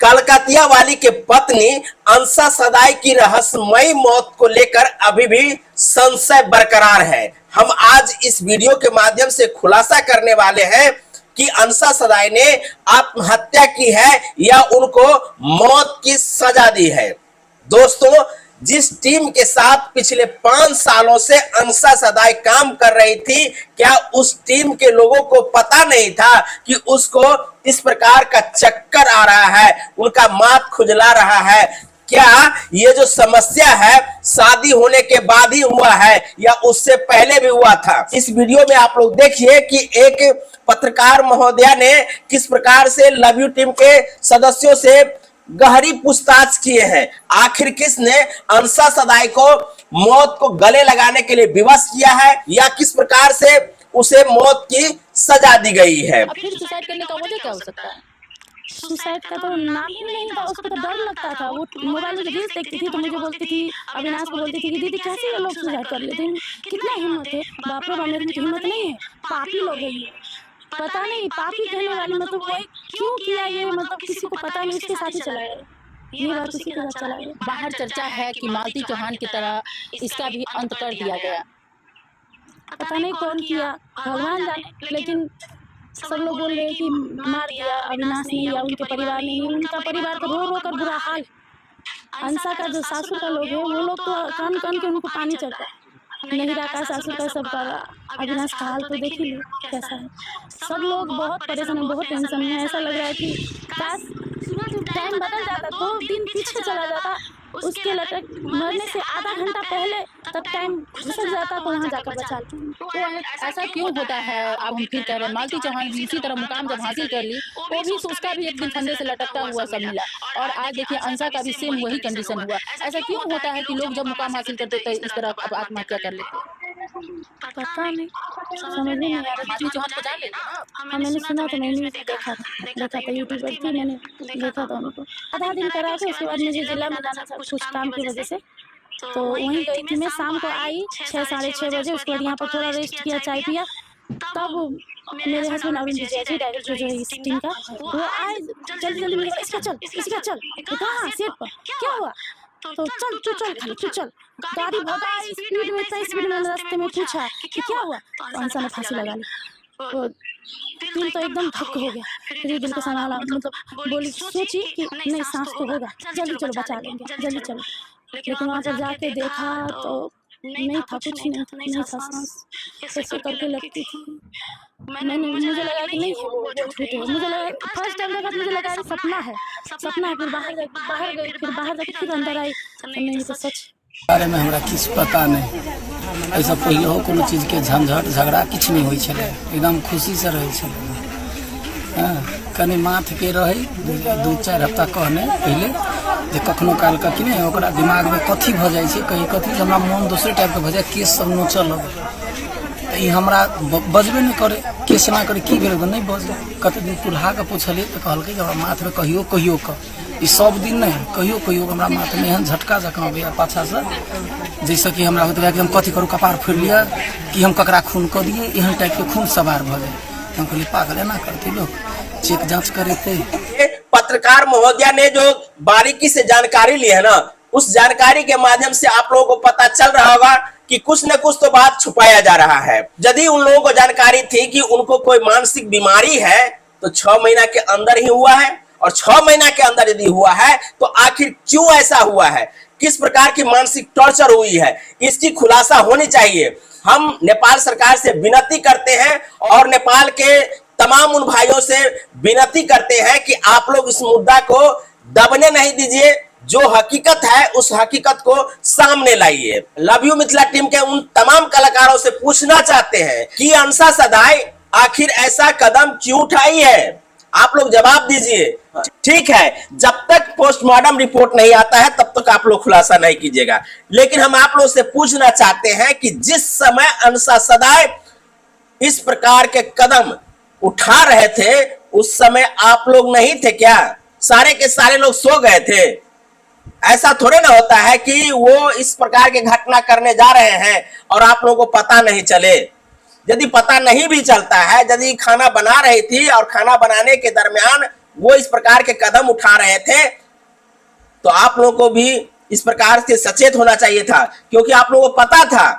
कलकतिया वाली के पत्नी अंसा सदाई की रहस्यमयी मौत को लेकर अभी भी संशय बरकरार है। हम आज इस वीडियो के माध्यम से खुलासा करने वाले हैं कि अंसा सदाई ने आत्महत्या की है या उनको मौत की सजा दी है। दोस्तों, जिस टीम के साथ पिछले 5 सालों से अंसा सदाई काम कर रही थी, क्या उस टीम के लोगों को पता नहीं था कि उसको इस प्रकार का चक्कर आ रहा है, उनका माथ खुजला रहा है? क्या ये जो समस्या है शादी होने के बाद ही हुआ है या उससे पहले भी हुआ था? इस वीडियो में आप लोग देखिए कि एक पत्रकार महोदया ने किस प्रकार से लव यू टीम के सदस्यों से गहरी पूछताछ किए हैं। आखिर किसने अंसा सदाई को मौत को गले लगाने के लिए विवश किया है या किस प्रकार से उसे मौत की सजा दी गई है? फिर सुसाइड करने का वजह क्या हो सकता है? सुसाइड का तो नाम ही नहीं था, उसको तो डर लगता था। वो मोबाइल में रील्स देखती थी तो मुझे बोलती थी, अविनाश को बोलती थी कि दीदी कैसे ये लोग सुसाइड कर लेते हैं, कितना हिम्मत है। बाप रे बाप, मेरे में हिम्मत नहीं है, पापी लोग है ये। पता नहीं पापी कहने वाली मतलब वो क्यों किया ये, मतलब किसी को पता नहीं, उसके साथ ही चला गया। ये बात उसी के साथ चला गया। बाहर चर्चा है कि मालती चौहान की तरह इसका भी अंत कर दिया गया। पता नहीं कौन किया, भगवान जाने, लेकिन सब लोग बोल रहे हैं कि मार दिया अविनाश ने या उनके परिवार ने। उनका परिवार का रो रो कर बुरा हाल। अंसा का जो सासू का लोग है वो लोग तो कान कान के उनको पानी चढ़ता है। नहिरा का, सासू का, सबका। अविनाश का हाल तो देख ही लो कैसा है। सब लोग बहुत परेशान है, बहुत टेंशन में। ऐसा लग रहा है कि काश टाइम बदल जाता, 2 दिन पीछे चला जाता, उसके लटक मरने से आधा घंटा पहले तब टाइम घुसक जाता तो वहाँ जाकर बचा लेते। तो ऐसा क्यों होता है? अब हम फिर कह रहे हैं मालती चौहान भी इसी तरह मुकाम जब हासिल कर ली, वो भी उसका भी एक दिन फंदे से लटकता हुआ सब मिला, और आज देखिए अंसा का भी सेम वही कंडीशन हुआ। ऐसा क्यों होता है कि लोग जब मुकाम हासिल करते तो इस तरह अब आत्महत्या कर लेते? पता नहीं, समझ नहीं आ रहा। मालती चौहान को जान लेते ना? मैंने सुना तो मैंने देखा था यूट्यूब पर थी, मैंने देखा था उनको। आधा दिन करा के उसके बाद मुझे जिला में जाना था कुछ काम की वजह से, तो वहीं गई थी मैं। शाम को आई 6 साढ़े 6 बजे। उसके बाद यहाँ पर थोड़ा रेस्ट किया, चाय पिया, तब मेरे हस्बैंड अरुण जी जैसे डायरेक्टर जो है इस टीम का, वो आए जल्दी मेरे, इसका चल कहाँ सेट पर क्या हुआ, तो चल तू चल खाली तू चल। गाड़ी भगा स्पीड में, इतना स्पीड में रास्ते में पूछा कि क्या हुआ, तो अंसा ने फांसी लगा ली। तो दिल तो एकदम धक हो गया। फिर दिल का संभाला, मतलब बोली सोची कि नहीं सांस तो होगा, जल्दी चलो बचा लेंगे, जल्दी चलो। लेकिन वहाँ पर जाके देखा तो नहीं था, कुछ नहीं था, सांस ऐसे करके लगती थी। मुझे लगा कि नहीं वो झूठ है। मुझे लगा फर्स्ट टाइम देखा मुझे लगा कि सपना है। फिर बाहर गई, फिर बाहर जाके फिर अंदर आई, नहीं तो सच। बारे में हमरा किछ पता नहीं। ऐसा पहले हो कोनो चीज के झंझट झगड़ा किछ नहीं होई छले, एकदम खुशी से रहे छले। कनी माथ के रही 2-4 हफ्ता कहने पहले जे कखनो काल का कि नहीं ओकरा दिमाग में कथी भ जाय छै, कहीं कथी हमरा मन दूसरे टाइप के भ जाय, केस सब नोचल लगे। ई हमरा बजबे नहीं करे, केस ना करे, की भेल नहीं बजे। कते दिन पुरहा के पूछलिए तो कहलकै हमरा माथ में कहियो क ई सब दिन नहीं, कहियो हमरा माथ में एहन झटका जकाँ गया पाछा से, जैसे कि हमरा होता है कि हम कथी करूँ, कपार फोड़ लिया कि हम ककरा खून कर दिए, एहन टाइप के खून सवार भ जाए। हम कहलिए पागल है ना करते लोग, चेक जांच करे थे। पत्रकार महोदया ने जो बारीकी से जानकारी ली है ना, उस जानकारी के माध्यम से आप लोगों को पता चल रहा होगा कि कुछ न कुछ तो बात छुपाया जा रहा है। यदि उन लोगों को जानकारी थी कि उनको कोई मानसिक बीमारी है तो 6 महीना के अंदर ही हुआ है, और 6 महीना के अंदर यदि हुआ है तो आखिर क्यों ऐसा हुआ है, किस प्रकार की मानसिक टॉर्चर हुई है, इसकी खुलासा होनी चाहिए। हम नेपाल सरकार से विनती करते हैं और नेपाल के तमाम उन भाइयों से विनती करते हैं कि आप लोग इस मुद्दा को दबने नहीं दीजिए, जो हकीकत है उस हकीकत को सामने लाइए। लव यू मिथिला टीम के उन तमाम कलाकारों से पूछना चाहते हैं कि अंसा सदाई आखिर ऐसा कदम क्यों उठाई है, आप लोग जवाब दीजिए। ठीक है, जब तक पोस्टमार्टम रिपोर्ट नहीं आता है तब तक आप लोग खुलासा नहीं कीजिएगा, लेकिन हम आप लोग से पूछना चाहते हैं कि जिस समय अंसा सदाई इस प्रकार के कदम उठा रहे थे उस समय आप लोग नहीं थे क्या? सारे के सारे लोग सो गए थे? ऐसा थोड़े ना होता है कि वो इस प्रकार के घटना करने जा रहे हैं और आप लोगों को पता नहीं चले। यदि पता नहीं भी चलता है, यदि खाना बना रही थी और खाना बनाने के दरमियान वो इस प्रकार के कदम उठा रहे थे, तो आप लोगों को भी इस प्रकार से सचेत होना चाहिए था, क्योंकि आप लोगों को पता था,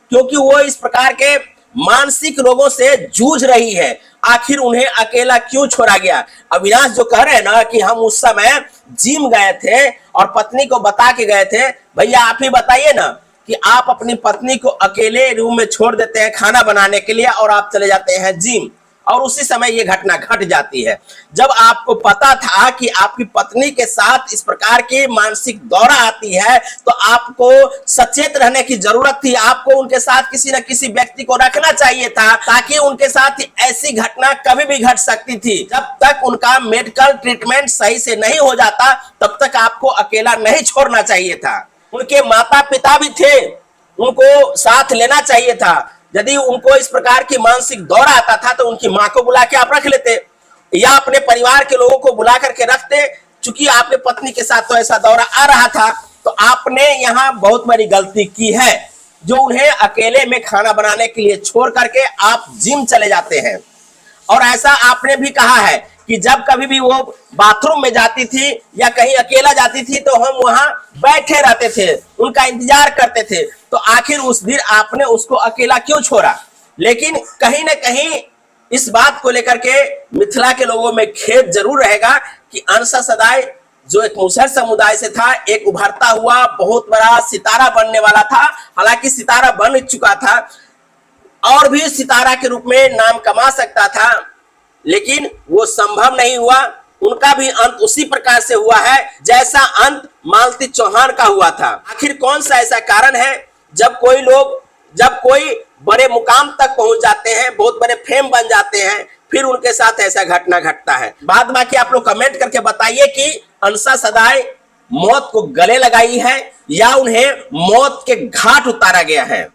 क्योंकि वो इस प्रकार के मानसिक रोगों से जूझ रही है। आखिर उन्हें अकेला क्यों छोड़ा गया? अविनाश जो कह रहे हैं ना कि हम उस समय जिम गए थे और पत्नी को बता के गए थे, भैया आप ही बताइए ना कि आप अपनी पत्नी को अकेले रूम में छोड़ देते हैं खाना बनाने के लिए और आप चले जाते हैं जिम, और उसी समय ये घटना घट जाती है। जब आपको पता था कि आपकी पत्नी के साथ इस प्रकार की मानसिक दौरा आती है, तो आपको सचेत रहने की जरूरत थी। आपको उनके साथ किसी न किसी व्यक्ति को रखना चाहिए था, ताकि उनके साथ ऐसी घटना कभी भी घट सकती थी। जब तक उनका मेडिकल ट्रीटमेंट सही से नहीं हो जाता, तब तक आपको अकेला नहीं छोड़ना चाहिए था। उनके माता पिता भी थे, उनको साथ लेना चाहिए था। यदि उनको इस प्रकार की मानसिक दौरा आता था तो उनकी मां को बुला के आप रख लेते, या अपने परिवार के लोगों को बुला करके रखते। चूंकि आपके पत्नी के साथ तो ऐसा दौरा आ रहा था, तो आपने यहाँ बहुत बड़ी गलती की है, जो उन्हें अकेले में खाना बनाने के लिए छोड़ करके आप जिम चले जाते हैं। और ऐसा आपने भी कहा है कि जब कभी भी वो बाथरूम में जाती थी या कहीं अकेला जाती थी, तो हम वहां बैठे रहते थे, उनका इंतजार करते थे। तो आखिर उस दिन आपने उसको अकेला क्यों छोड़ा? लेकिन कहीं न कहीं इस बात को लेकर के मिथिला के लोगों में खेद जरूर रहेगा कि अंसा सदाय जो एक मुसहर समुदाय से था, एक उभरता हुआ बहुत बड़ा सितारा बनने वाला था। हालांकि सितारा बन चुका था और भी सितारा के रूप में नाम कमा सकता था, लेकिन वो संभव नहीं हुआ। उनका भी अंत उसी प्रकार से हुआ है जैसा अंत मालती चौहान का हुआ था। आखिर कौन सा ऐसा कारण है, जब कोई बड़े मुकाम तक पहुंच जाते हैं, बहुत बड़े फेम बन जाते हैं, फिर उनके साथ ऐसा घटना घटता है। बाद बाकी आप लोग कमेंट करके बताइए कि अंसा सदाय मौत को गले लगाई है या उन्हें मौत के घाट उतारा गया है।